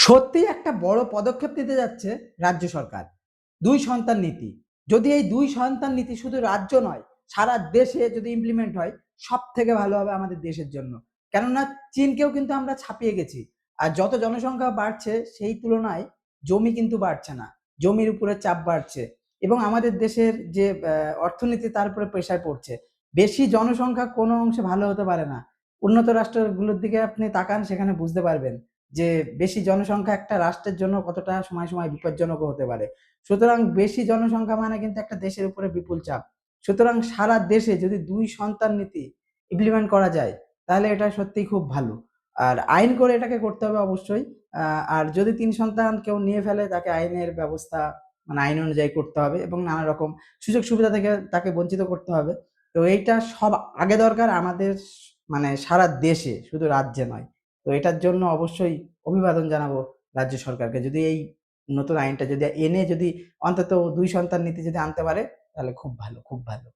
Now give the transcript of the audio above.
সত্যিই একটা বড় পদক্ষেপ নিতে যাচ্ছে রাজ্য সরকার। ২ সন্তান নীতি। যদি এই ২ সন্তান নীতি শুধু রাজ্য নয়, সারা দেশে যদি ইমপ্লিমেন্ট হয়, সবথেকে ভালো হবে আমাদের দেশের জন্য। কেননা চীনকেও কিন্তু আমরা ছাপিয়ে গেছি। আর যত জনসংখ্যা বাড়ছে সেই তুলনায় জমি কিন্তু বাড়ছে না। জমির উপরে চাপ বাড়ছে এবং আমাদের দেশের যে অর্থনীতি তার উপরে প্রেশার পড়ছে। বেশি জনসংখ্যা কোনো অংশে ভালো হতে পারে না। উন্নত রাষ্ট্রগুলোর দিকে আপনি তাকান, সেখানে বুঝতে পারবেন যে বেশি জনসংখ্যা একটা রাষ্ট্রের জন্য কতটা সময় বিপজ্জনকও হতে পারে। সুতরাং বেশি জনসংখ্যা মানে কিন্তু একটা দেশের উপরে বিপুল চাপ। সুতরাং সারা দেশে যদি ২ সন্তান নীতি ইমপ্লিমেন্ট করা যায়, তাহলে এটা সত্যিই খুব ভালো। আর আইন করে এটাকে করতে হবে অবশ্যই। আর যদি ৩ সন্তান কেউ নিয়ে ফেলে, তাকে আইনের ব্যবস্থা মানে আইন অনুযায়ী করতে হবে এবং নানা রকম সুযোগ সুবিধা থেকে তাকে বঞ্চিত করতে হবে। তো এইটা সব আগে দরকার আমাদের মানে সারা দেশে, শুধু রাজ্যে নয়। তো এটার জন্য অবশ্যই অভিবাদন জানাবো রাজ্য সরকারকে। যদি এই নতুন আইনটা যদি এনে যদি অন্তত ২ সন্তান নীতি যদি আনতে পারে, তাহলে খুব ভালো, খুব ভালো।